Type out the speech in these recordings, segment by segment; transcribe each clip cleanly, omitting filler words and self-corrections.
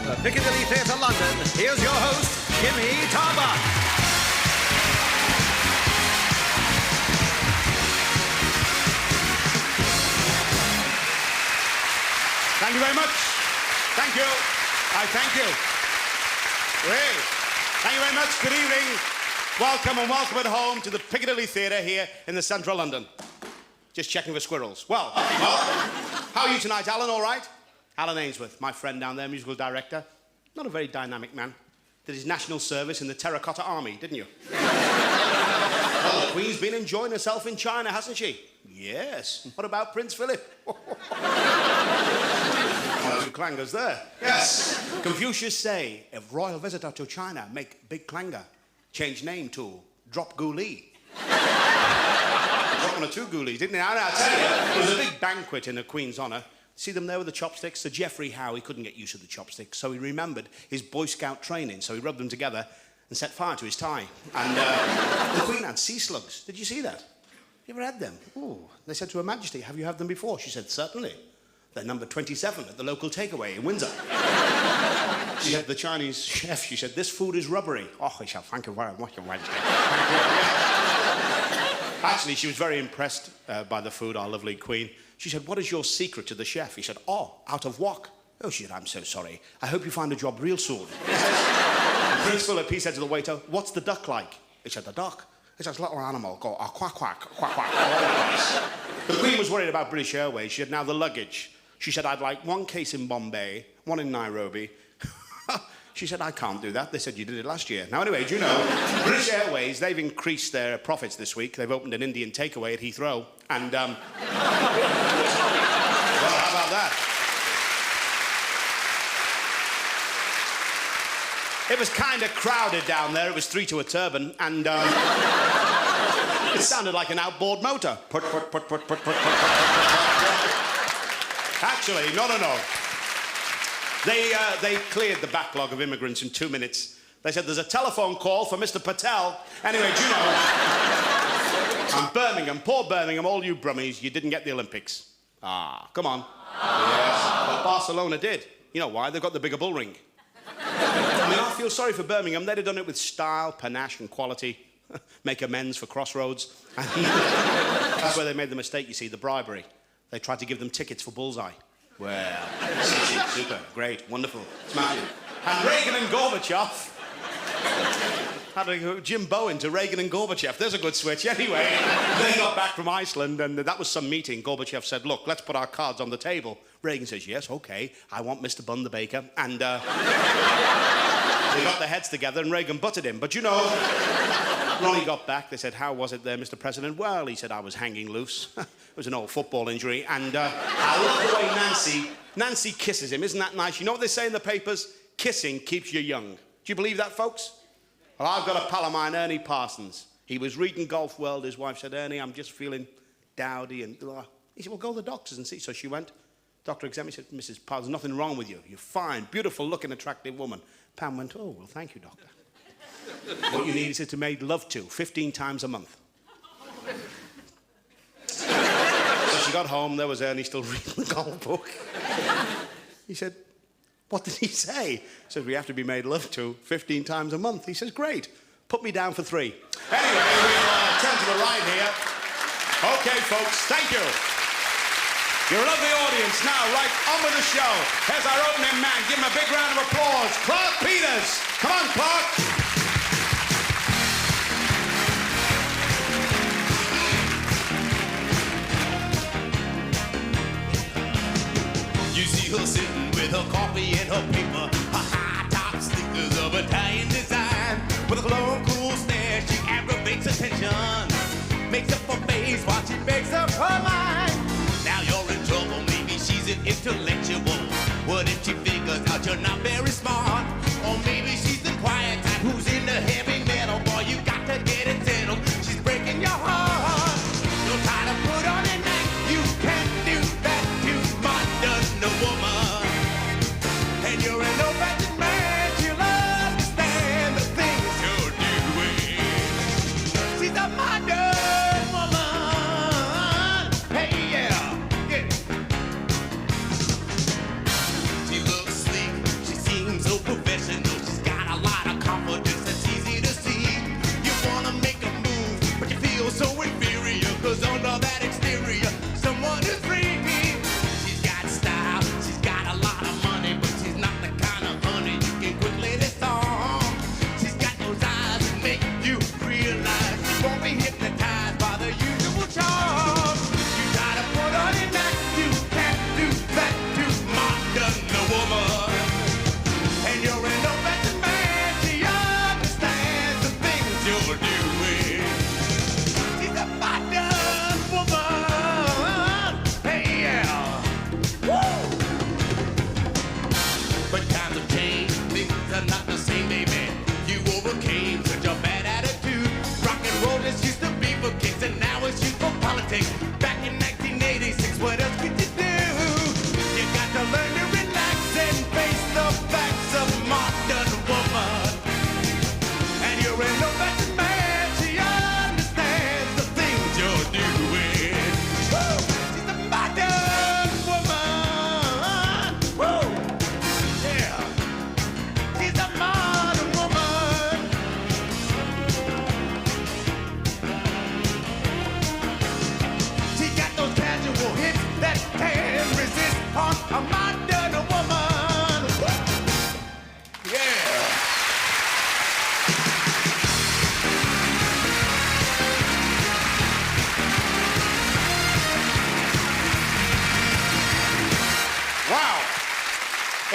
the Piccadilly Theatre, London, here's your host, Jimmy Tarbuck. Thank you very much. Thank you. I thank you. Great. Thank you very much. Good evening. Welcome and welcome at home to the Piccadilly Theatre here in the central London. Just checking for squirrels. Well, how are you tonight, Alan? All right? Alan Ainsworth, my friend down there, musical director. Not a very dynamic man. Did his national service in the Terracotta Army, didn't you? Well, the Queen's been enjoying herself in China, hasn't she? Yes. What about Prince Philip? One or two clangers there. Yes. Confucius say, if royal visitor to China, make big clanger. Change name to Drop Goolie. Drop one or two Goolies, didn't he? I tell you, there was a big banquet in the Queen's honour. See them there with the chopsticks? Sir Geoffrey Howe, he couldn't get used to the chopsticks, so he remembered his Boy Scout training, so he rubbed them together and set fire to his tie. And the Queen had sea slugs. Did you see that? You ever had them? Oh, they said to Her Majesty, have you had them before? She said, certainly. They're number 27 at the local takeaway in Windsor. She said to the Chinese chef, she said, this food is rubbery. Oh, I shall thank you very much, Your Majesty. Actually, she was very impressed by the food, our lovely Queen. She said, what is your secret to the chef? He said, oh, out of wok. Oh, she said, I'm so sorry. I hope you find a job real soon. And Prince Philip, he said to the waiter, what's the duck like? He said, the duck? It's a little animal, go, quack, quack, quack, quack. The Queen was worried about British Airways. She had now the luggage. She said, I'd like one case in Bombay, one in Nairobi. She said, I can't do that. They said, you did it last year. Now, anyway, do you know, British Airways, they've increased their profits this week. They've opened an Indian takeaway at Heathrow. And, well, how about that? It was kind of crowded down there. It was 3 to a turban. And, it sounded like an outboard motor. Put. Actually, no. They cleared the backlog of immigrants in 2 minutes. They said, there's a telephone call for Mr. Patel. Anyway, do you know, and Birmingham, poor Birmingham, all you brummies, you didn't get the Olympics. Ah, come on. Yes, but Barcelona did. You know why? They've got the bigger bull ring. I mean, I feel sorry for Birmingham. They'd have done it with style, panache, and quality. Make amends for Crossroads. That's where they made the mistake, you see, the bribery. They tried to give them tickets for Bullseye. Well, super, great, wonderful, smashing. And Reagan and Gorbachev. Had to go Jim Bowen to Reagan and Gorbachev. There's a good switch. Anyway, they got back from Iceland, and that was some meeting. Gorbachev said, look, let's put our cards on the table. Reagan says, yes, OK, I want Mr. Bun the Baker. And they got their heads together, and Reagan butted him. But, you know, when he got back, they said, how was it there, Mr. President? Well, he said, I was hanging loose. It was an old football injury. And I love the way Nancy kisses him. Isn't that nice? You know what they say in the papers? Kissing keeps you young. Do you believe that, folks? Well, I've got a pal of mine, Ernie Parsons. He was reading Golf World. His wife said, Ernie, I'm just feeling dowdy. And he said, well, go to the doctors and see. So she went. Doctor examined. He said, Mrs. Parsons, nothing wrong with you. You're fine, beautiful looking, attractive woman. Pam went, oh, well, thank you, doctor. What you need is to make love to 15 times a month. So she got home. There was Ernie still reading the golf book. He said, what did he say? He said, we have to be made love to 15 times a month. He says, great. Put me down for 3. Anyway, we'll turn to the right here. OK, folks, thank you. You're a lovely audience. Now, right on with the show. Here's our opening man. Give him a big round of applause. Clarke Peters. Come on, Clarke. You see her sitting with her coffee and her paper, her high-top sneakers of Italian design. With a cologne cool stare, she aggravates attention. Makes up her face while she makes up her mind. Now you're in trouble, maybe she's an intellectual. What if she figures out you're not very smart? Or maybe she's the quiet type who's into heavy metal. Boy, you got to get it settled. She's breaking your heart. You'll try to put on an act. You can't do that. Too modern a woman. And you're an old-fashioned man. She'll understand the things you're doing. She's a modern woman. Hey, yeah. She looks sleek. She seems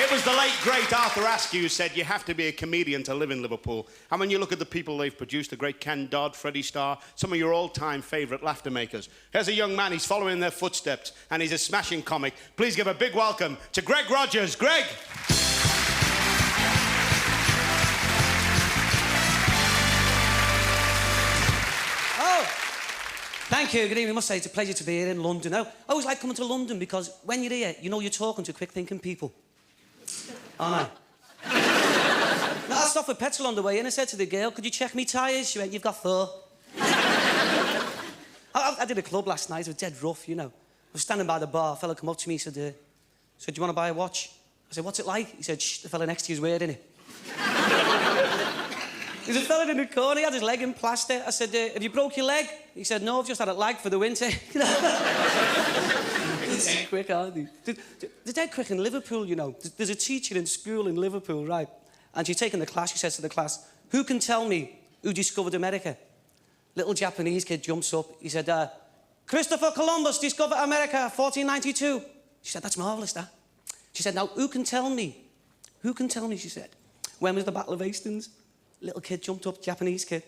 It was the late, great Arthur Askew who said you have to be a comedian to live in Liverpool. And when you look at the people they've produced, the great Ken Dodd, Freddie Starr, some of your all-time favourite laughter makers. Here's a young man, he's following in their footsteps, and he's a smashing comic. Please give a big welcome to Greg Rogers. Greg! Oh, thank you. Good evening. I must say it's a pleasure to be here in London. I always like coming to London because when you're here, you know you're talking to quick-thinking people. Aren't I? No, I stopped for petrol on the way in. I said to the girl, could you check me tyres? She went, you've got 4. I did a club last night. It was dead rough, you know. I was standing by the bar. A fella come up to me. He said, do you want to buy a watch? I said, what's it like? He said, shh, the fella next to you's wearing it. There's a fella in the corner. He had his leg in plaster. I said, have you broke your leg? He said, no, I've just had it lagged for the winter. They're dead quick, aren't they? They're dead quick in Liverpool, you know. There's a teacher in school in Liverpool, right? And she's taking the class. She says to the class, who can tell me who discovered America? Little Japanese kid jumps up. He said, Christopher Columbus discovered America, 1492. She said, that's marvellous, that. She said, now, who can tell me, she said, when was the Battle of Hastings? Little kid jumped up, Japanese kid.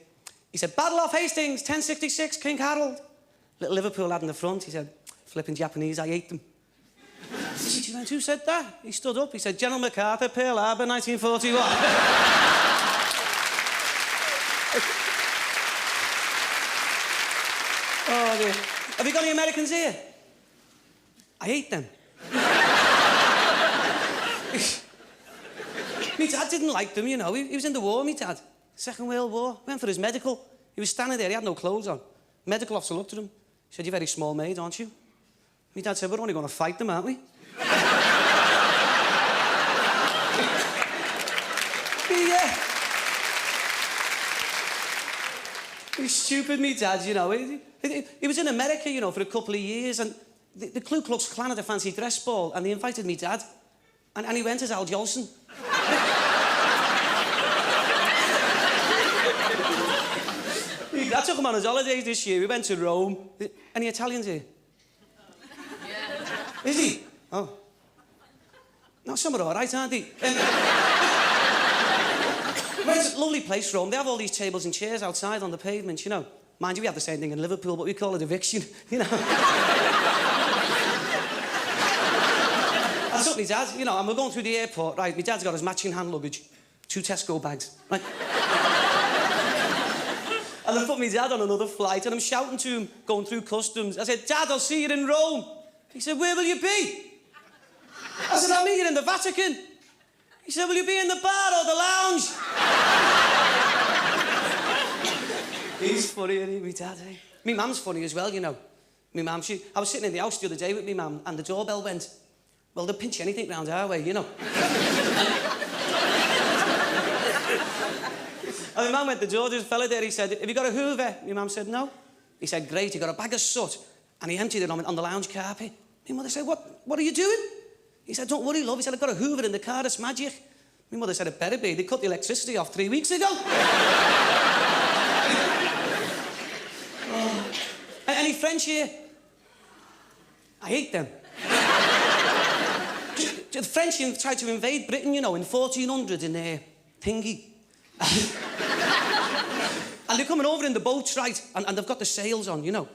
He said, Battle of Hastings, 1066, King Harold. Little Liverpool lad in the front. He said, flipping Japanese, I ate them. She went, who said that? He stood up. He said, General MacArthur, Pearl Harbor, 1941. Oh, dear. Have you got any Americans here? I ate them. My dad didn't like them, you know. He was in the war, my dad. Second World War. Went for his medical. He was standing there, he had no clothes on. Medical officer looked at him. He said, you're very small made, aren't you? My dad said, we're only going to fight them, aren't we? He's stupid, me dad, you know. He was in America, you know, for a couple of years, and the Ku Klux Klan had a fancy dress ball, and they invited me dad, and he went as Al Jolson. I took him on his holidays this year. We went to Rome. Any Italians here? Yeah. Is he? Oh. No, some are all right, aren't they? It's a lovely place, Rome. They have all these tables and chairs outside on the pavement, you know. Mind you, we have the same thing in Liverpool, but we call it eviction, you know. I took my dad, you know, and we're going through the airport, right? My dad's got his matching hand luggage, 2 Tesco bags, right? And I put my dad on another flight, and I'm shouting to him, going through customs. I said, Dad, I'll see you in Rome. He said, where will you be? I said, I'll meet you in the Vatican. He said, will you be in the bar or the lounge? He's funny, isn't he, my dad, eh? My mum's funny as well, you know. My mum, I was sitting in the house the other day with my mum, and the doorbell went. Well, they'll pinch anything round our way, you know. And my mum went to the door, there's a fella there, he said, have you got a Hoover? My mum said, no. He said, great, he got a bag of soot, and he emptied it on the lounge carpet. My mother said, what are you doing? He said, don't worry, love. He said, I've got a Hoover in the car, it's magic. My mother said, it better be. They cut the electricity off 3 weeks ago. Oh. Any French here? I hate them. The French tried to invade Britain, you know, in 1400 in their thingy. And they're coming over in the boats, right? And they've got the sails on, you know.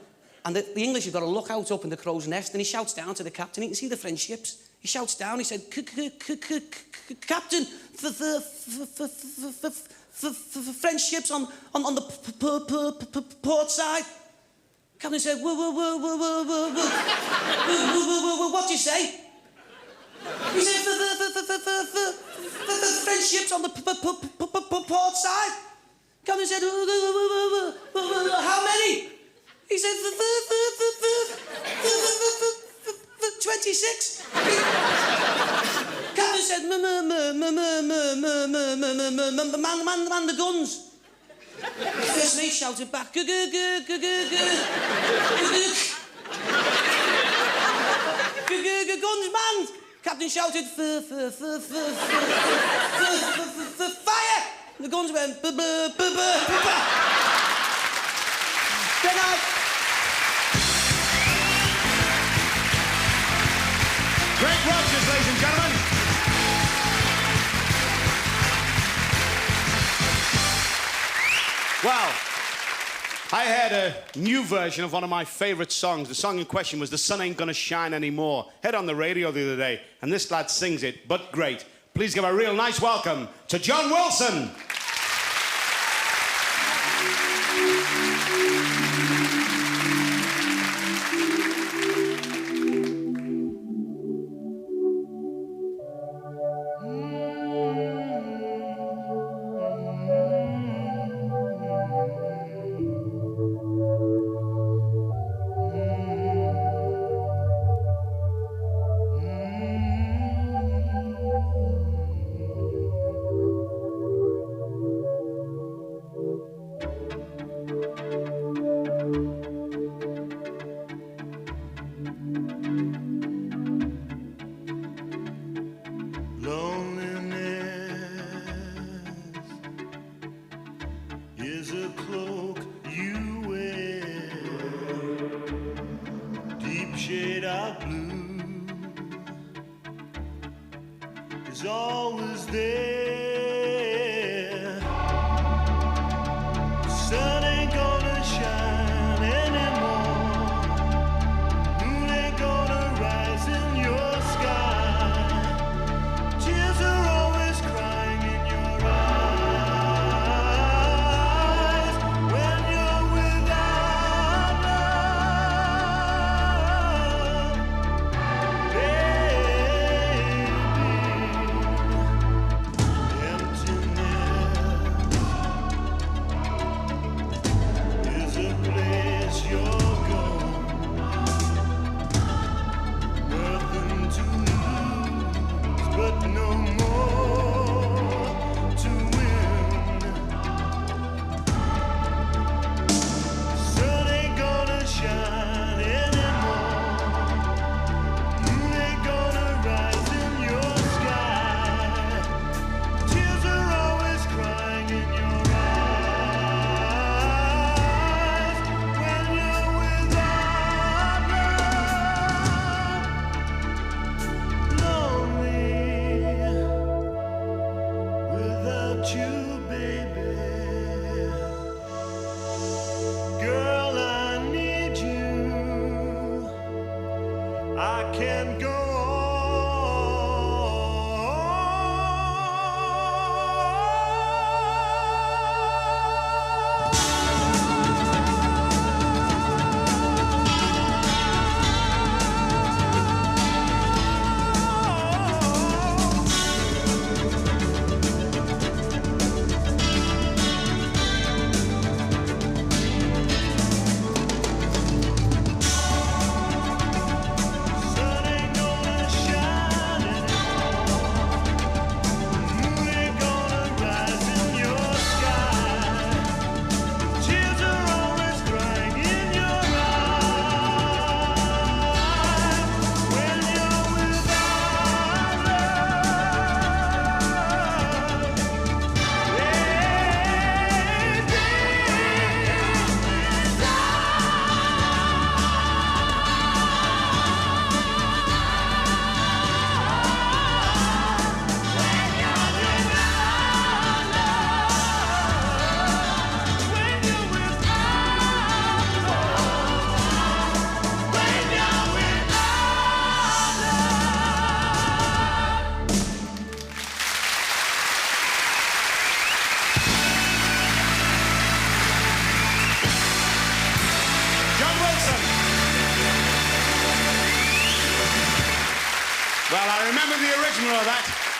And the English have got a lookout up in the crow's nest, and he shouts down to the captain. He can see the French ships. He shouts down, he said, Captain, French ships on the port side. Captain said, what do you say? He said, French ships on the port side. Captain said, how many? He said, 26. Captain said, man the guns. First mate shouted back, guns manned. Captain shouted, fire. The guns went, Good night. Greg Rogers, ladies and gentlemen. Well, I heard a new version of one of my favourite songs. The song in question was The Sun Ain't Gonna Shine Anymore. Heard on the radio the other day, and this lad sings it, but great. Please give a real nice welcome to John Wilson.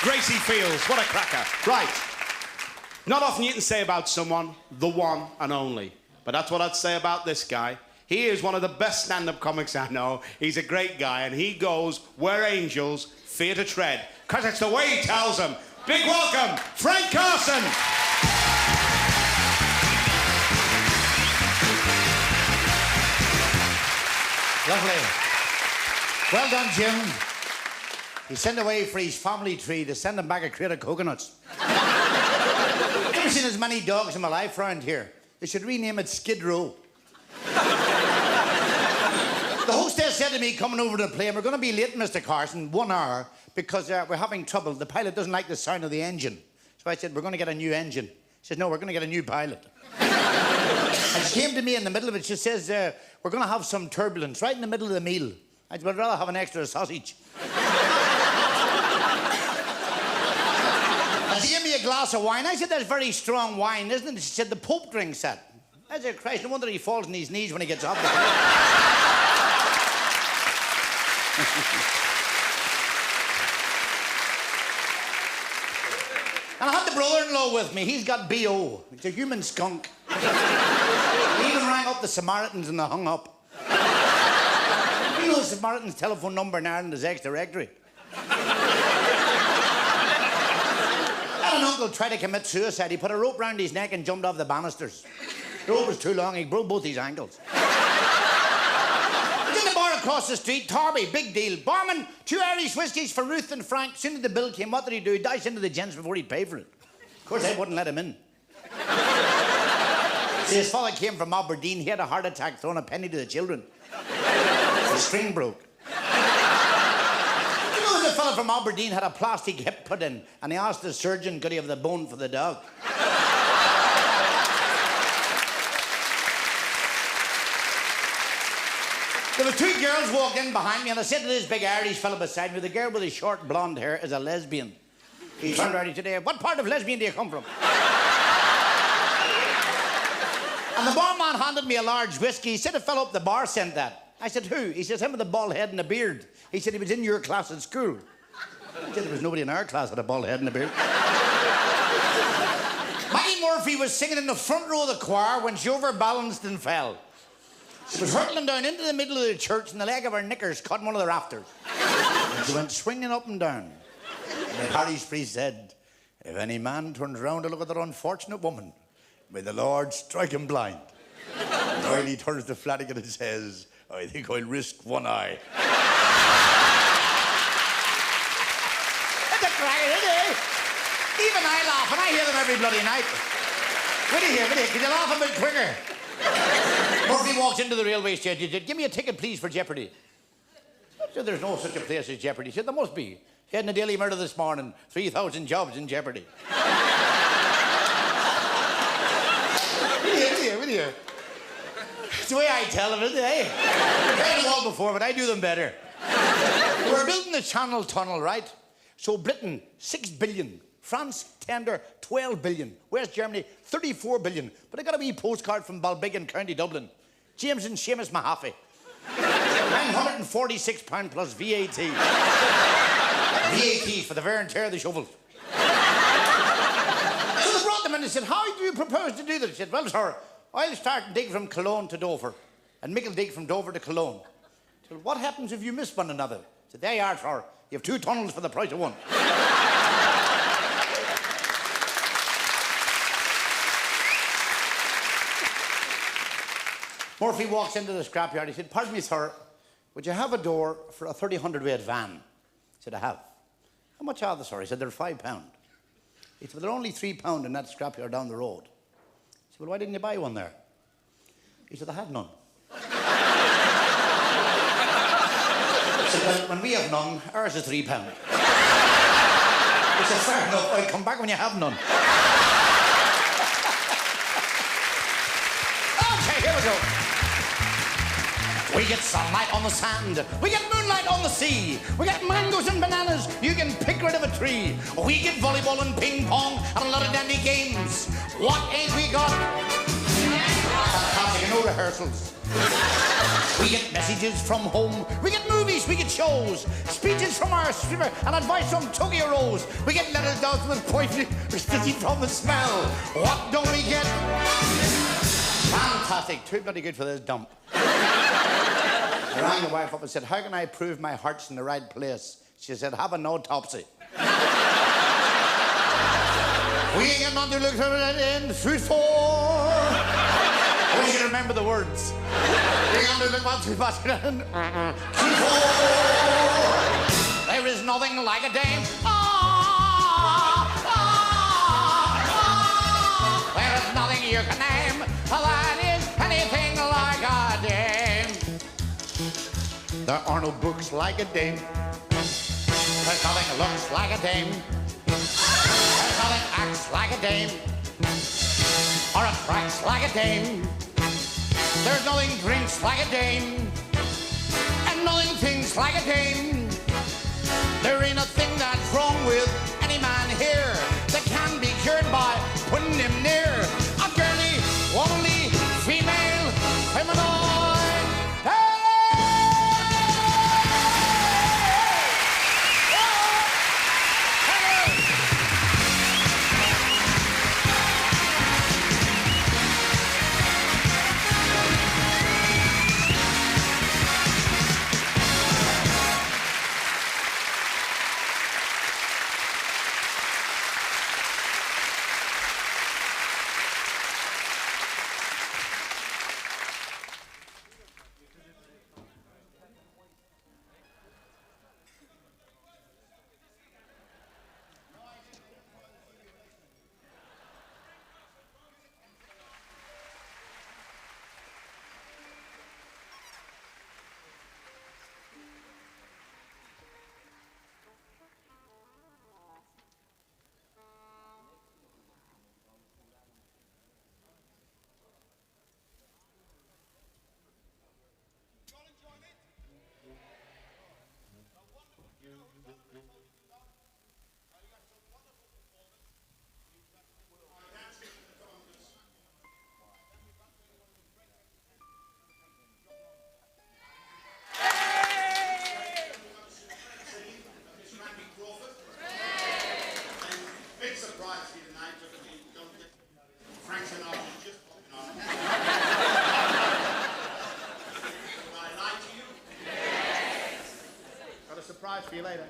Gracie Fields, what a cracker. Right. Not often you can say about someone, the one and only. But that's what I'd say about this guy. He is one of the best stand-up comics I know. He's a great guy, and he goes where angels fear to tread, because it's the way he tells them. Big welcome, Frank Carson. Lovely. Well done, Jim. He sent away for his family tree to send him back a crate of coconuts. I've never seen as many dogs in my life around here. They should rename it Skid Row. The hostess said to me coming over to the plane, we're going to be late, Mr. Carson, 1 hour, because we're having trouble. The pilot doesn't like the sound of the engine. So I said, we're going to get a new engine. says, no, we're going to get a new pilot. And she came to me in the middle of it. She says, we're going to have some turbulence right in the middle of the meal. I said, I'd rather have an extra sausage. And she gave me a glass of wine. I said, that's very strong wine, isn't it? She said, the Pope drinks that. I said, Christ, no wonder he falls on his knees when he gets up. And I had the brother-in-law with me. He's got B.O. He's a human skunk. He even rang up the Samaritans and they hung up. You know the Samaritan's telephone number in Ireland is ex-directory. I had an uncle try to commit suicide. He put a rope round his neck and jumped off the banisters. The rope was too long. He broke both his ankles. Across the street, Tarbuck, big deal. Barman, 2 Irish whiskies for Ruth and Frank. Soon as the bill came, what did he do? He diced into the gents before he'd pay for it. Of course, I wouldn't let him in. See, his father came from Aberdeen. He had a heart attack throwing a penny to the children. The string broke. You know, the fella from Aberdeen had a plastic hip put in, and he asked the surgeon, could he have the bone for the dog? There were 2 girls walked in behind me, and I said to this big Irish fella beside me, the girl with the short blonde hair is a lesbian. He turned around and said, what part of lesbian do you come from? And the barman handed me a large whiskey. He said a fellow up the bar sent that. I said, who? He says, him with the bald head and a beard. He said he was in your class at school. I said, there was nobody in our class with a bald head and a beard. Maggie Murphy was singing in the front row of the choir when she overbalanced and fell. She was hurtling down into the middle of the church and the leg of her knickers caught one of the rafters. And she went swinging up and down. And the parish priest said, if any man turns round to look at that unfortunate woman, may the Lord strike him blind. And while he turns to Flanagan and says, I think I'll risk one eye. It's a cracker, isn't it? Even I laugh, and I hear them every bloody night. What do you hear? Can you laugh a bit quicker? Murphy walks into the railway station. He said, give me a ticket, please, for Jeopardy. I said, there's no such a place as Jeopardy. He said, there must be. He had in the Daily Mirror this morning, 3,000 jobs in Jeopardy. What do you? It's the way I tell them, isn't it, eh? I've heard them all before, but I do them better. We're building the Channel Tunnel, right? So Britain, 6 billion. France, tender, 12 billion. West Germany, 34 billion. But I got a wee postcard from Balbigan, County Dublin. James and Seamus Mahaffey. £946 plus VAT. VAT for the wear and tear of the shovels. So they brought them in and said, how do you propose to do this? He said, well, sir, I'll start and dig from Cologne to Dover. And Mick will dig from Dover to Cologne. He said, what happens if you miss one another? He said, there you are, sir. You have 2 tunnels for the price of one. Murphy walks into the scrapyard. He said, pardon me, sir, would you have a door for a 30 weight van? He said, I have. How much are they, sir? He said, they're £5. He said, well, they're only £3 in that scrapyard down the road. He said, well, why didn't you buy one there? He said, I had none. He said, well, when we have none, ours is £3. He said, fair enough, I'll come back when you have none. Okay, here we go. We get sunlight on the sand. We get moonlight on the sea. We get mangoes and bananas you can pick right of a tree. We get volleyball and ping pong and a lot of dandy games. What ain't we got? Fantastic, no rehearsals. We get messages from home. We get movies, we get shows. Speeches from our stripper and advice from Tokyo Rose. We get letters down with poisoning or stitching from the smell. What don't we get? Fantastic, too bloody good for this dump. I rang the wife up and said, how can I prove my heart's in the right place? She said, have an autopsy. We ain't got nothing to look for it in food for. I want you to remember the words. We ain't got to look for food for. There is nothing like a dame. There is nothing you can name that is anything like a dame. There are no books like a dame. There's nothing looks like a dame. There's nothing acts like a dame. or a cracks like a dame. There's nothing drinks like a dame, and nothing thinks like a dame. There ain't a thing that's wrong with any man here that can be cured by putting him near a girly, womanly, female, feminine. Hey! Surprise for you later.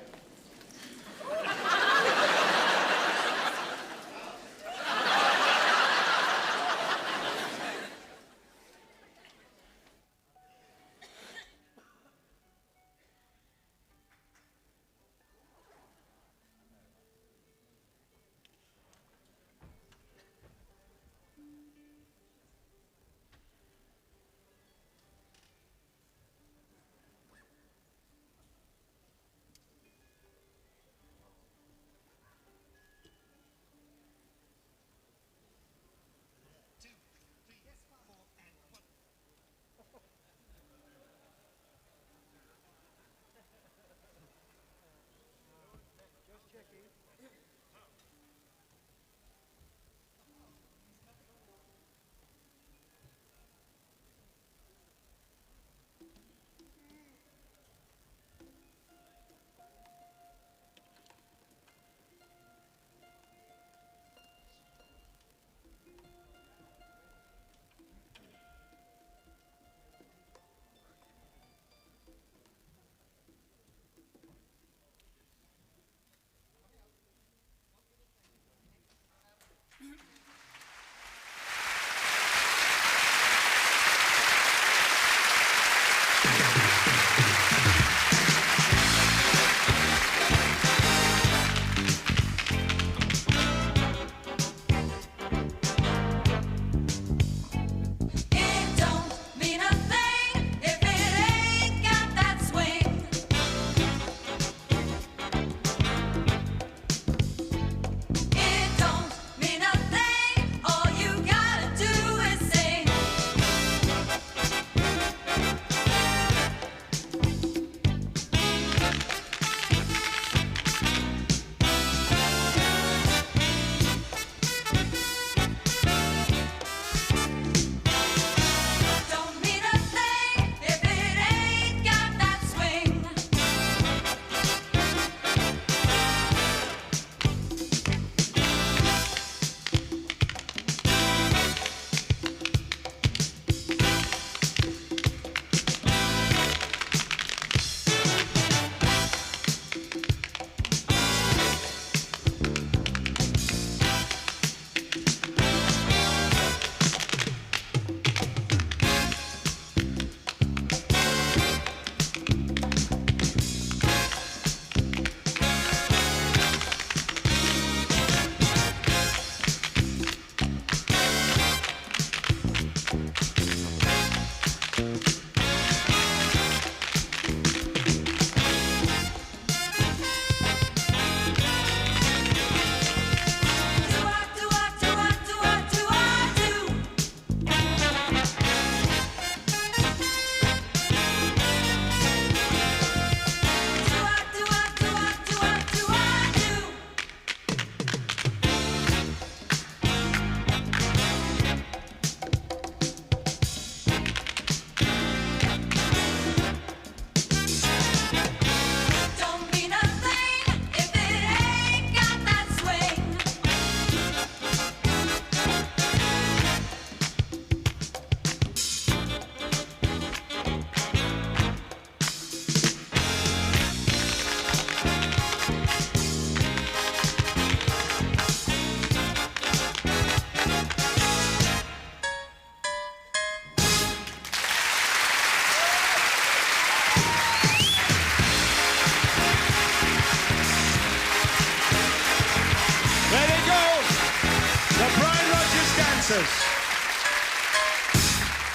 dancers.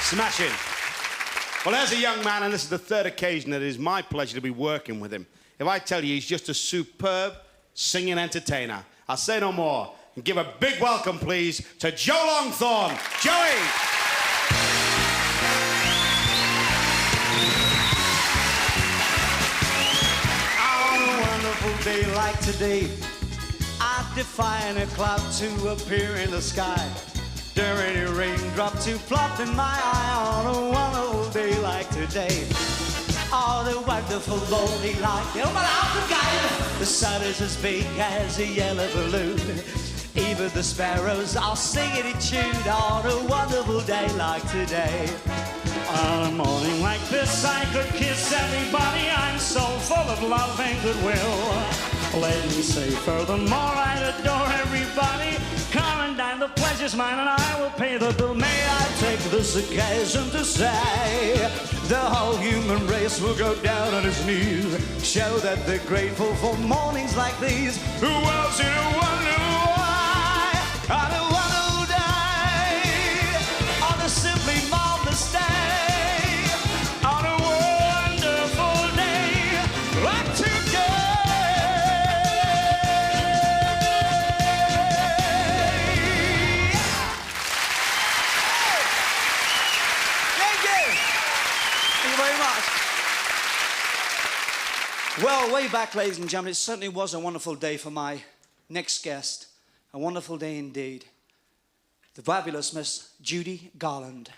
Smashing. Well, there's a young man, and this is the third occasion that it is my pleasure to be working with him. If I tell you he's just a superb singing entertainer, I'll say no more. And give a big welcome, please, to Joe Longthorne. Joey! On a wonderful day like today, I define a cloud to appear in the sky. During a raindrop to plop in my eye. On a wonderful day like today, all the wonderful lonely light. The sun is as big as a yellow balloon. Even the sparrows are singing in tune. On a wonderful day like today. On a morning like this, I could kiss everybody. I'm so full of love and goodwill. Let me say furthermore, I adore everybody. Come and dine, the pleasure's mine, and I will pay the bill. May I take this occasion to say the whole human race will go down on its knees. Show that they're grateful for mornings like these. Who else in a wonder why? On a wonderful day, on a simply marvelous day, on a wonderful day like today. Well, way back, ladies and gentlemen, it certainly was a wonderful day for my next guest. A wonderful day indeed. The fabulous Miss Judy Garland.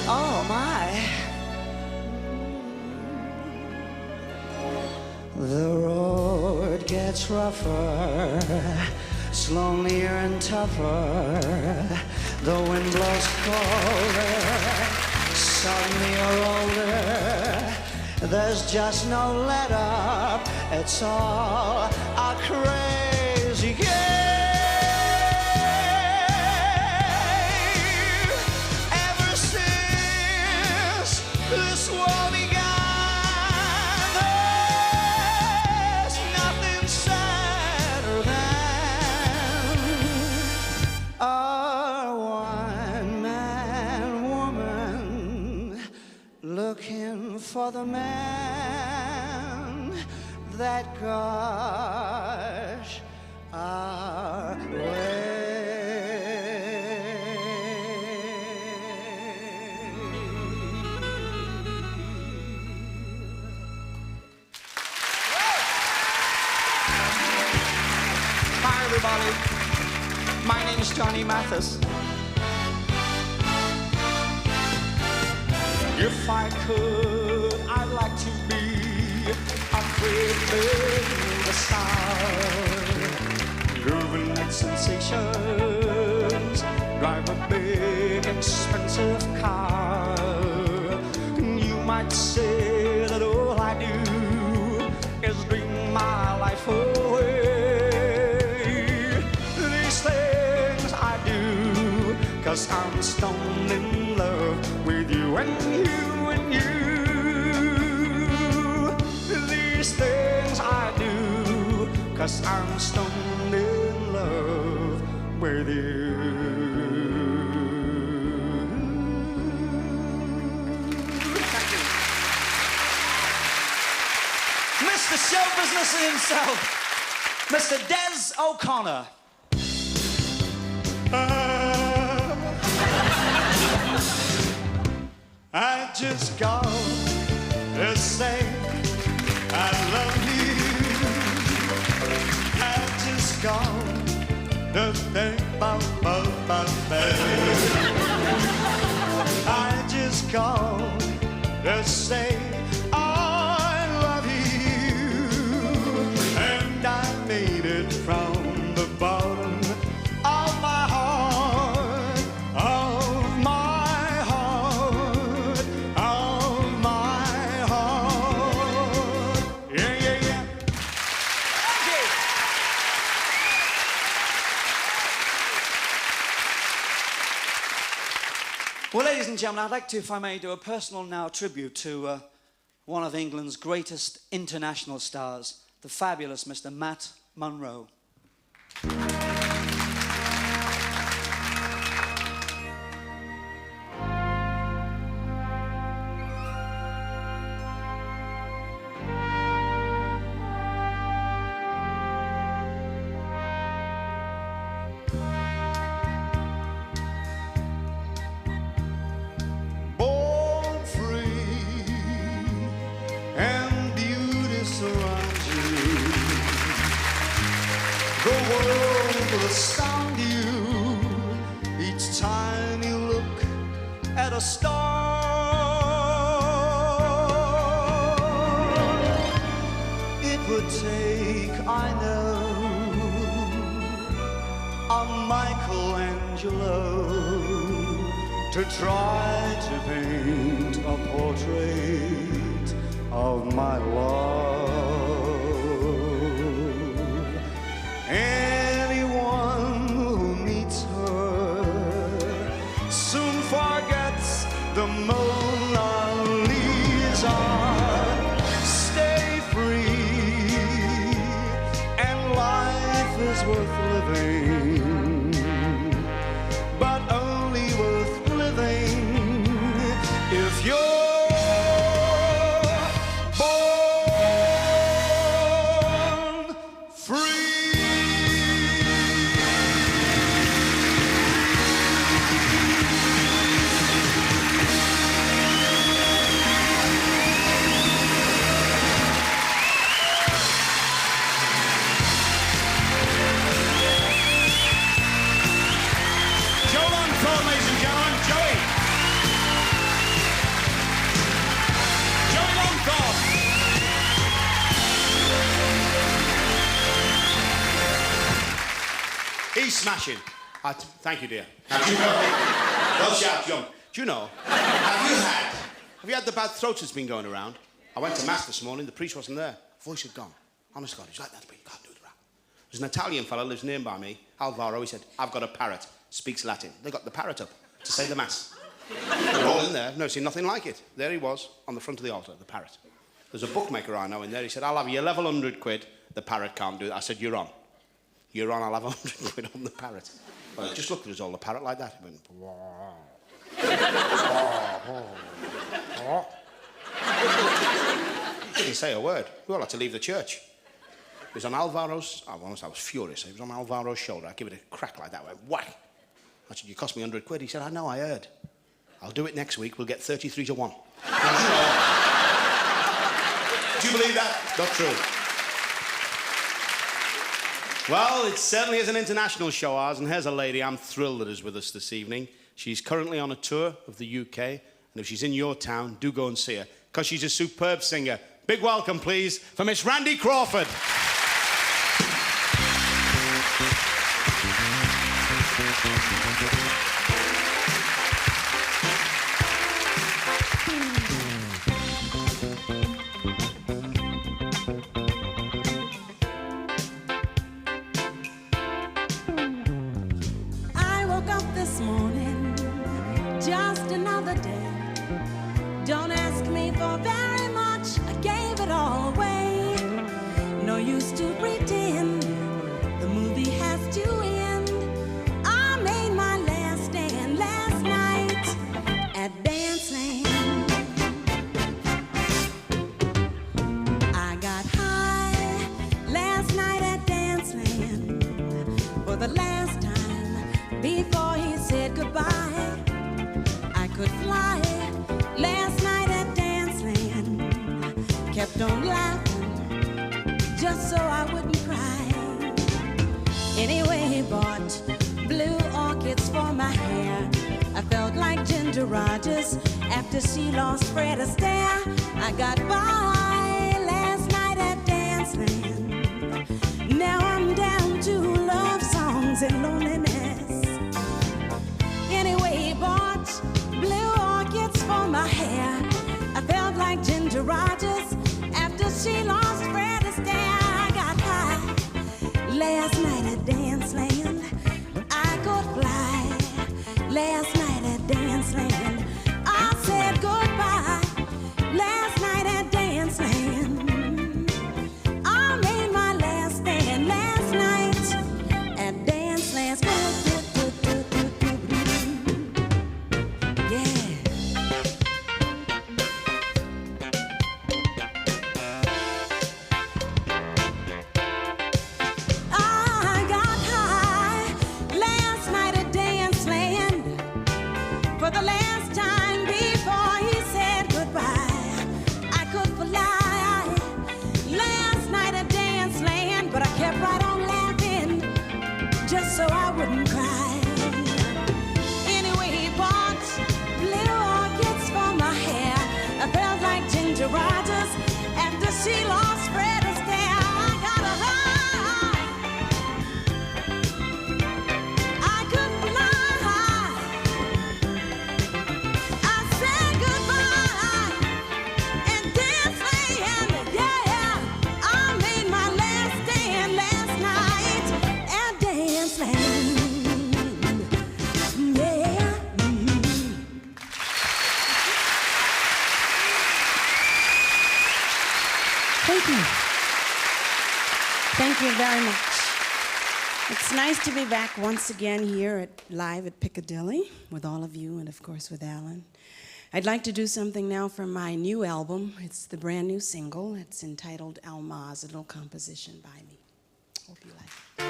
Oh, my. The road gets rougher, it's lonelier and tougher. The wind blows colder, suddenly you're older. There's just no let up, it's all a crazy game. Ever since this war began, there's nothing sadder than a one-man woman looking for the man that gosh our way. Hi everybody, my name is Johnny Mathis. If I could, I'd like to be a privileged star, grooving with sensations, drive a big expensive car. You might say that all I do is dream my life away. These things I do 'cause I'm stoned in love with you and you and you. These things I do 'cause I'm stoned in love with you. Thank you. Mr. Show Business himself, Mr. Des O'Connor. I just called to say I love you. I just called to think about I just called to say I love you. And I made it from the bottom of my heart, of my heart, of my heart. Yeah, yeah, yeah. Okay. Well, ladies and gentlemen, I'd like to, if I may, do a personal now tribute to one of England's greatest international stars, the fabulous Mr. Matt Monro. Astound you each time you look at a star. It would take, I know, a Michelangelo to try to paint a portrait of my love. Anyone who meets her soon forgets the Mona Lisa. Stay free, and life is worth living, but only worth living if you're smashing. Thank you, dear. Now, do you know? Don't shout, jump. Do you know? Have you had the bad throat that's been going around? I went to mass this morning. The priest wasn't there. Voice had gone. Honest God, he's like that. You can't do the rap. There's an Italian fellow lives near by me, Alvaro. He said, "I've got a parrot. Speaks Latin." They got the parrot up to say the mass. They're all in there. I've never seen nothing like it. There he was on the front of the altar, the parrot. There's a bookmaker I know in there. He said, "I'll have you level 100 quid. The parrot can't do that." I said, "You're on. You're on, I'll have 100 quid on the parrot." Well, just looked at us all, the parrot like that. He went, didn't say a word. We all had to leave the church. It was on Alvaro's, I was furious. It was on Alvaro's shoulder. I give it a crack like that. I went, whack. I said, "You cost me 100 quid. He said, "I know, I heard. I'll do it next week. We'll get 33 to 1. Do you believe that? Not true. Well, it certainly is an international show, ours, and here's a lady I'm thrilled that is with us this evening. She's currently on a tour of the UK, and if she's in your town, do go and see her, because she's a superb singer. Big welcome, please, for Miss Randy Crawford. I made Thank you. Thank you very much. It's nice to be back once again here live at Piccadilly with all of you and, of course, with Alan. I'd like to do something now from my new album. It's the brand new single. It's entitled Almaz, a little composition by me. Hope you like it.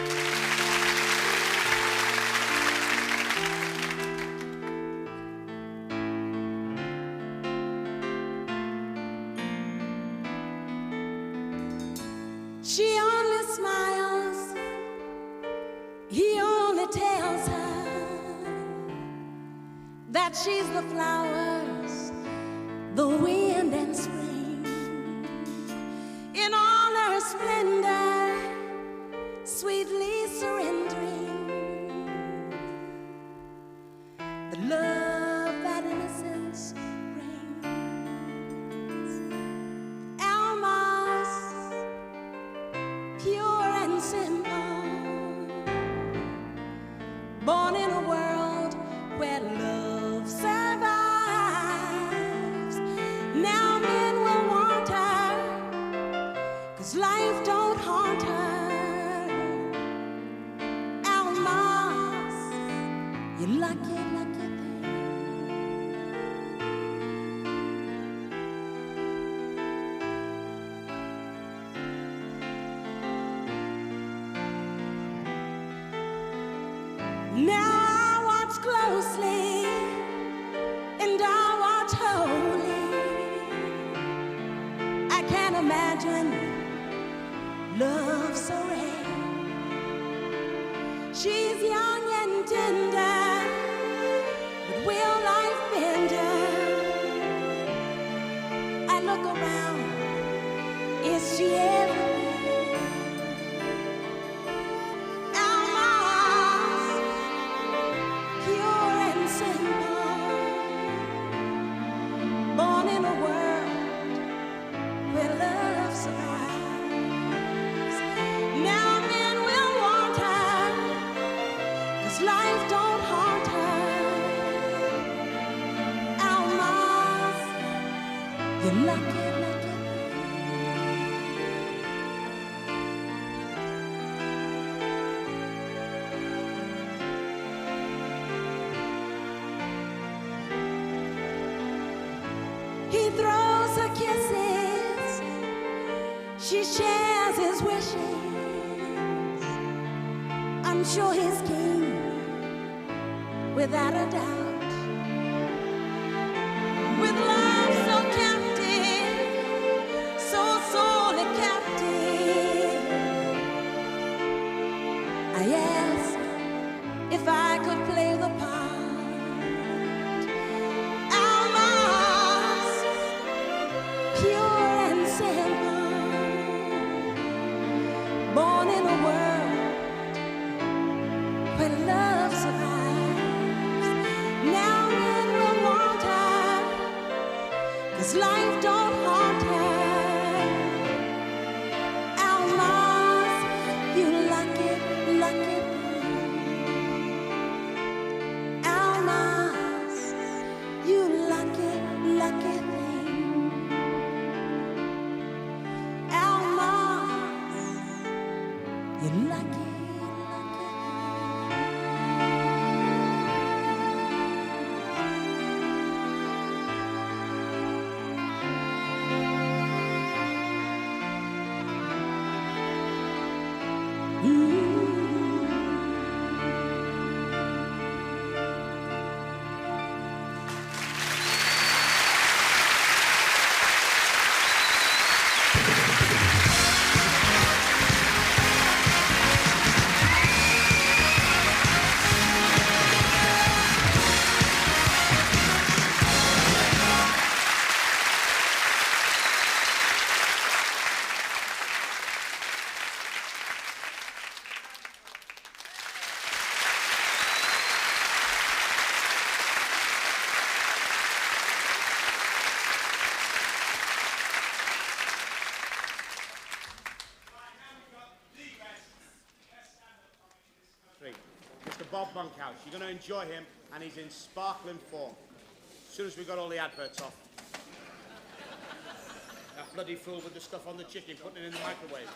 She only smiles, he only tells her that she's the flowers, the wind and spring. In all her splendor, sweetly surrendering the love that innocence brings. Alma's pure and simple, born in a world where love survives. Now men will want her, 'cause life don't haunt her. Almaz, you lucky, lucky thing. Now I watch closely and I watch wholly. I can't imagine love so rare. She's young and tender, but will life bend her? I look around, is she everywhere? Almaz, pure and simple, born in a world where love survives. Now men will want her, 'cause life don't haunt her. Almaz, you're lucky, lucky. He throws her kisses, she shares his wishes. I'm sure he's king, without a doubt. With love so captive, so sorely captive, I ask if I could play the part. Almaz, pure and simple, born in a world where love survives. Now men will want her, 'cause life don't haunt her. Almaz, you lucky, lucky thing. Almaz, you lucky, lucky thing. Almaz, you lucky, lucky. Mr. Bob Monkhouse. You're going to enjoy him, and he's in sparkling form. As soon as we got all the adverts off. That bloody fool with the stuff on the chicken, putting it in the microwave.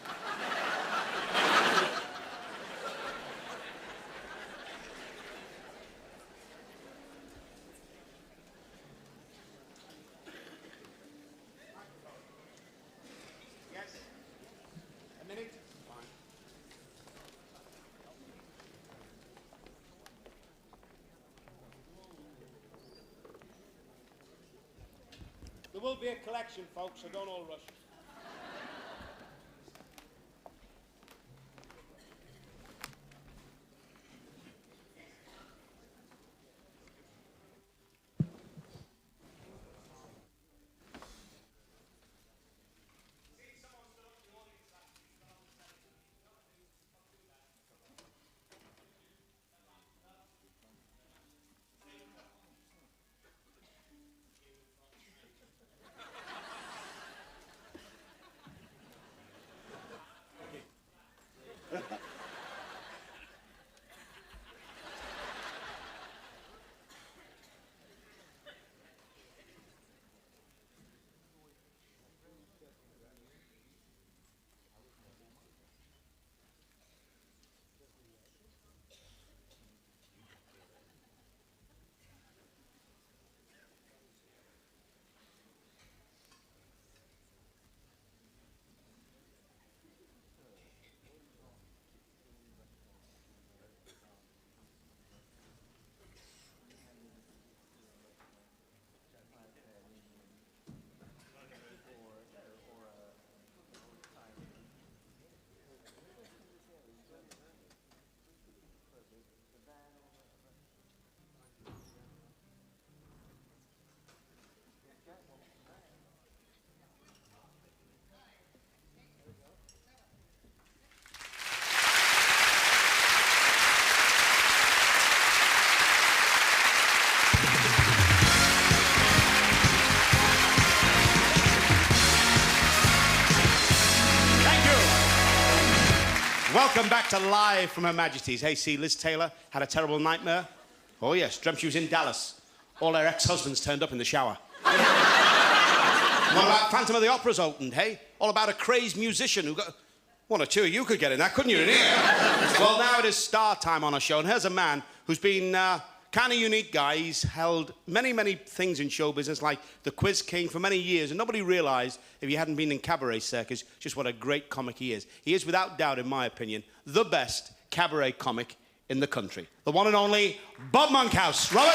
Yes? A minute? Fine. There will be a collection, folks, so don't all rush. Welcome back to Live from Her Majesty's. Hey, see, Liz Taylor had a terrible nightmare. Oh, yes, dreamt she was in Dallas. All her ex-husbands turned up in the shower. What about Phantom of the Opera's opened, hey? All about a crazed musician who got... One or two of you could get in that, couldn't you, in here? Well, now it is star time on our show, and here's a man who's been kind of unique guy. He's held many, many things in show business, like the Quiz King for many years, and nobody realised, if he hadn't been in cabaret circus, just what a great comic he is. He is, without doubt, in my opinion, the best cabaret comic in the country. The one and only Bob Monkhouse. Robert?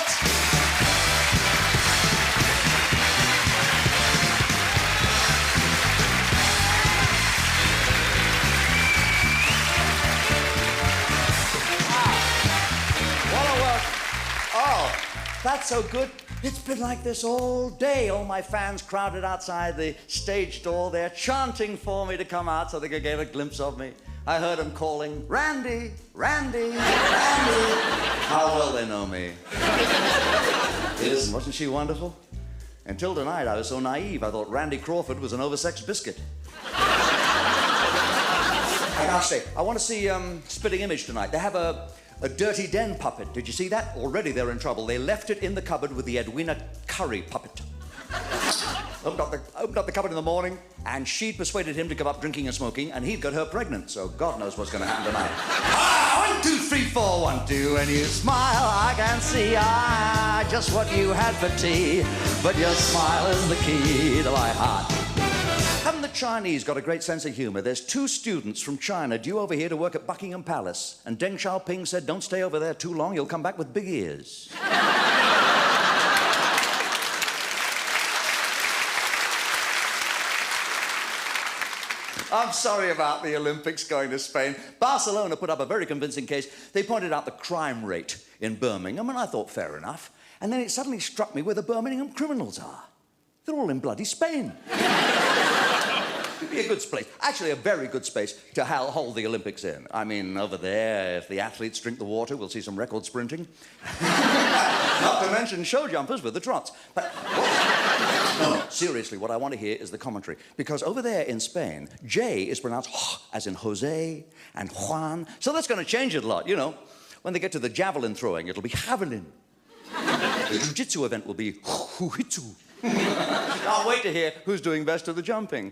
That's so good. It's been like this all day. All my fans crowded outside the stage door. They're chanting for me to come out so they could get a glimpse of me. I heard them calling, Randy, Randy, Randy. How well they know me. Wasn't she wonderful? Until tonight, I was so naive, I thought Randy Crawford was an oversexed biscuit. I gotta say, I want to see Spitting Image tonight. They have a Dirty Den puppet. Did you see that? Already they're in trouble. They left it in the cupboard with the Edwina Curry puppet. Opened up the cupboard in the morning, and she'd persuaded him to give up drinking and smoking, and he'd got her pregnant, so God knows what's going to happen tonight. 1, 2, 3, 4, 1, 2, and you smile, I can see just what you had for tea, but your smile is the key to my heart. Haven't the Chinese got a great sense of humor? There's 2 students from China due over here to work at Buckingham Palace, and Deng Xiaoping said, don't stay over there too long, you'll come back with big ears. I'm sorry about the Olympics going to Spain. Barcelona put up a very convincing case. They pointed out the crime rate in Birmingham, and I thought, fair enough. And then it suddenly struck me where the Birmingham criminals are. They're all in bloody Spain. It'd be a good space, actually a very good space to hold the Olympics in. I mean, over there, if the athletes drink the water, we'll see some record sprinting. Not to mention show jumpers with the trots. But no, seriously, what I want to hear is the commentary. Because over there in Spain, J is pronounced as in Jose and Juan. So that's going to change it a lot, you know. When they get to the javelin throwing, it'll be javelin. The jiu-jitsu event will be jiu-jitsu. Can't wait to hear who's doing best of the jumping.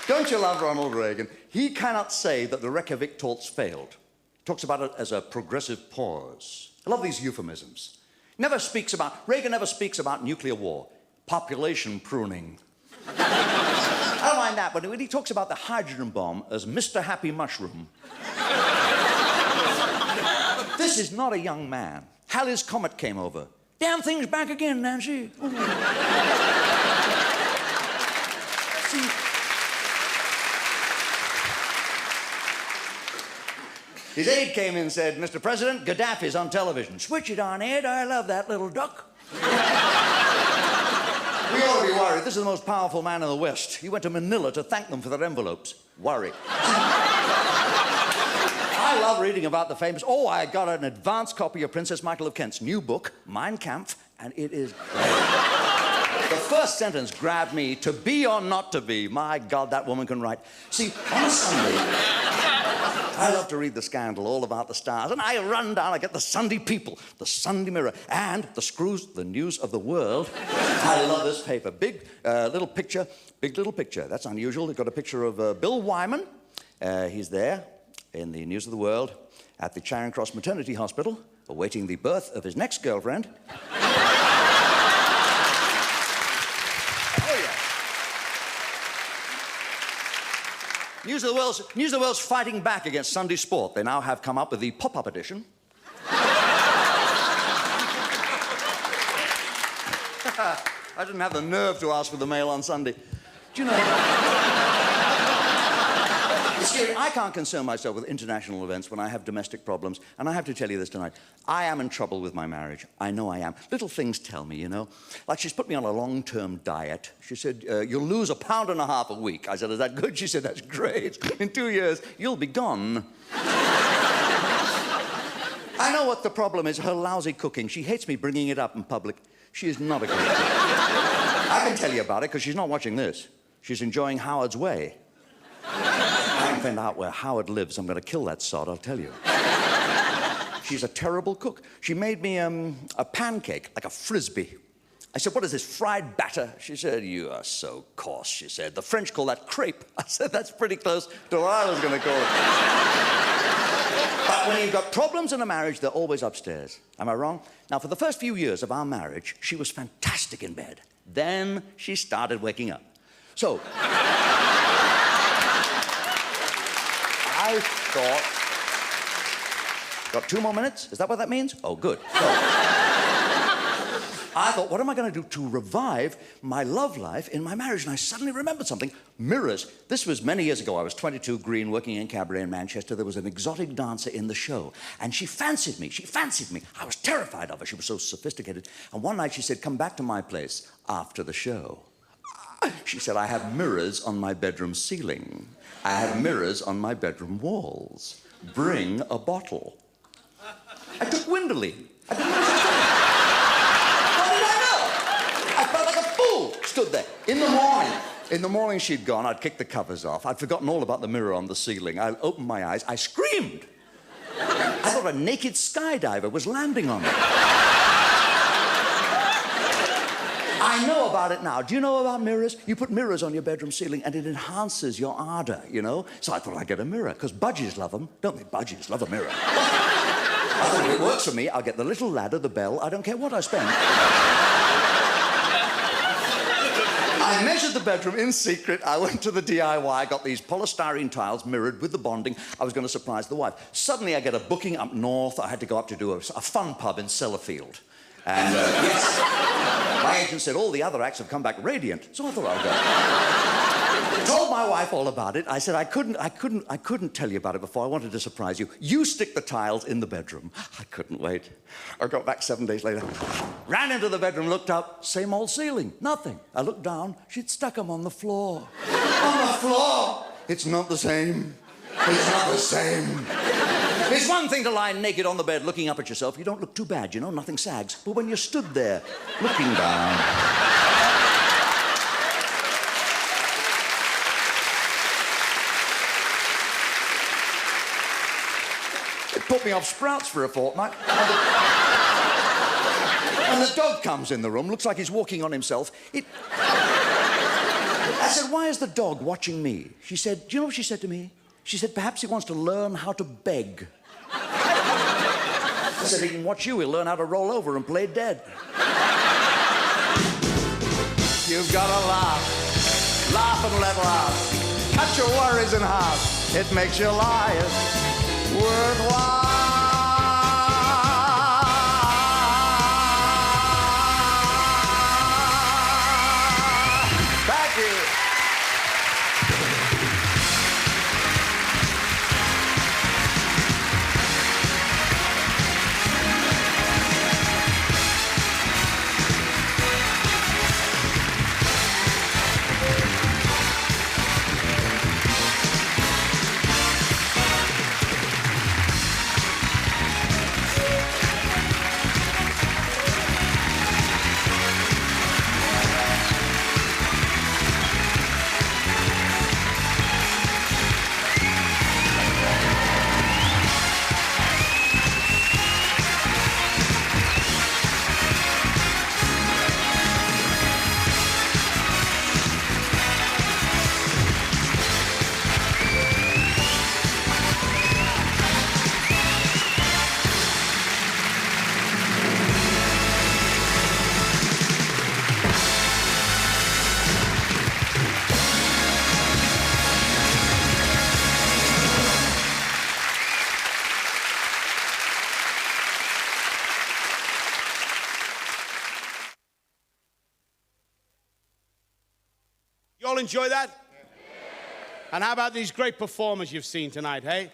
Don't you love Ronald Reagan? He cannot say that the Reykjavik talks failed. Talks about it as a progressive pause. I love these euphemisms. Reagan never speaks about nuclear war, population pruning. I don't mind that, but when he talks about the hydrogen bomb as Mr. Happy Mushroom. This is not a young man. Halley's Comet came over. Damn thing's back again, Nancy. See, his aide came in and said, Mr. President, Gaddafi's on television. Switch it on, Ed. I love that little duck. We ought to be worried. This is the most powerful man in the West. He went to Manila to thank them for their envelopes. Worry. I love reading about the famous... Oh, I got an advance copy of Princess Michael of Kent's new book, Mein Kampf, and it is great. The first sentence grabbed me, to be or not to be. My God, that woman can write. See, on a Sunday... I love to read the Scandal, all about the stars, and I run down, I get the Sunday People, the Sunday Mirror, and the Screws, the News of the World. I love this paper. Big little picture, big little picture. That's unusual. They've got a picture of Bill Wyman. He's there in the News of the World at the Charing Cross Maternity Hospital, awaiting the birth of his next girlfriend. News of the World's fighting back against Sunday Sport. They now have come up with the pop-up edition. I didn't have the nerve to ask for the mail on Sunday. Do you know... Seriously, I can't concern myself with international events when I have domestic problems, and I have to tell you this tonight. I am in trouble with my marriage. I know I am. Little things tell me, you know. Like, she's put me on a long-term diet. She said, you'll lose 1.5 pounds a week. I said, is that good? She said, that's great. In 2 years, you'll be gone. I know what the problem is, her lousy cooking. She hates me bringing it up in public. She is not a great cook. I can tell you about it, because she's not watching this. She's enjoying Howard's Way. I can find out where Howard lives. I'm going to kill that sod, I'll tell you. She's a terrible cook. She made me a pancake, like a Frisbee. I said, what is this, fried batter? She said, you are so coarse, she said. The French call that crepe. I said, that's pretty close to what I was going to call it. But when you've got problems in a marriage, they're always upstairs. Am I wrong? Now, for the first few years of our marriage, she was fantastic in bed. Then she started waking up. So... I thought... Got 2 more minutes? Is that what that means? Oh, good. So, I thought, what am I going to do to revive my love life in my marriage? And I suddenly remembered something. Mirrors. This was many years ago. I was 22, green, working in cabaret in Manchester. There was an exotic dancer in the show. And she fancied me. She fancied me. I was terrified of her. She was so sophisticated. And one night she said, come back to my place after the show. She said, I have mirrors on my bedroom ceiling. I have mirrors on my bedroom walls. Bring a bottle. I took Winderley. I didn't know what she said. How did I know? I felt like a fool. Stood there. In the morning she'd gone. I'd kicked the covers off. I'd forgotten all about the mirror on the ceiling. I opened my eyes. I screamed. I thought a naked skydiver was landing on me. I know about it now. Do you know about mirrors? You put mirrors on your bedroom ceiling and it enhances your ardor, you know? So I thought I'd get a mirror, because budgies love them. Don't they? Budgies love a mirror. I thought if it works for me, I'll get the little ladder, the bell. I don't care what I spend. I measured the bedroom in secret. I went to the DIY, got these polystyrene tiles mirrored with the bonding. I was going to surprise the wife. Suddenly I get a booking up north. I had to go up to do a fun pub in Sellafield. And yes, my agent said all the other acts have come back radiant, so I thought I'll go. Told my wife all about it. I said I couldn't tell you about it before. I wanted to surprise you. You stick the tiles in the bedroom. I couldn't wait. I got back 7 days later, ran into the bedroom, looked up, same old ceiling, nothing. I looked down, she'd stuck them on the floor. On the floor! It's not the same. It's not the same. It's one thing to lie naked on the bed looking up at yourself. You don't look too bad, you know, nothing sags. But when you stood there, looking down... It put me off sprouts for a fortnight. And the dog comes in the room, looks like he's walking on himself. I said, why is the dog watching me? She said, do you know what she said to me? She said, perhaps he wants to learn how to beg. I said, he can watch you, he'll learn how to roll over and play dead. You've got to laugh, laugh and let laugh. Cut your worries in half, it makes your life worthwhile. Thank you. You all enjoy that? Yeah. And how about these great performers you've seen tonight, hey?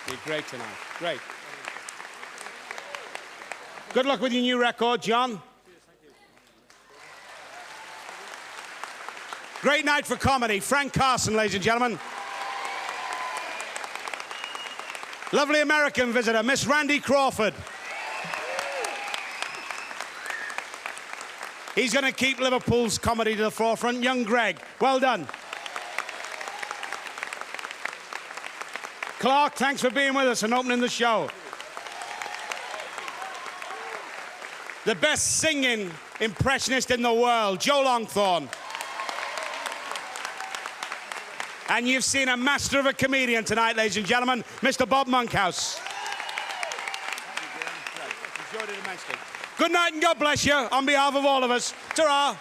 You're great tonight. Great. Good luck with your new record, John. Great night for comedy. Frank Carson, ladies and gentlemen. Lovely American visitor, Miss Randy Crawford. He's going to keep Liverpool's comedy to the forefront. Young Greg, well done. Clarke, thanks for being with us and opening the show. The best singing impressionist in the world, Joe Longthorne. And you've seen a master of a comedian tonight, ladies and gentlemen, Mr. Bob Monkhouse. Enjoyed it immensely. Good night and God bless you on behalf of all of us. Ta-ra.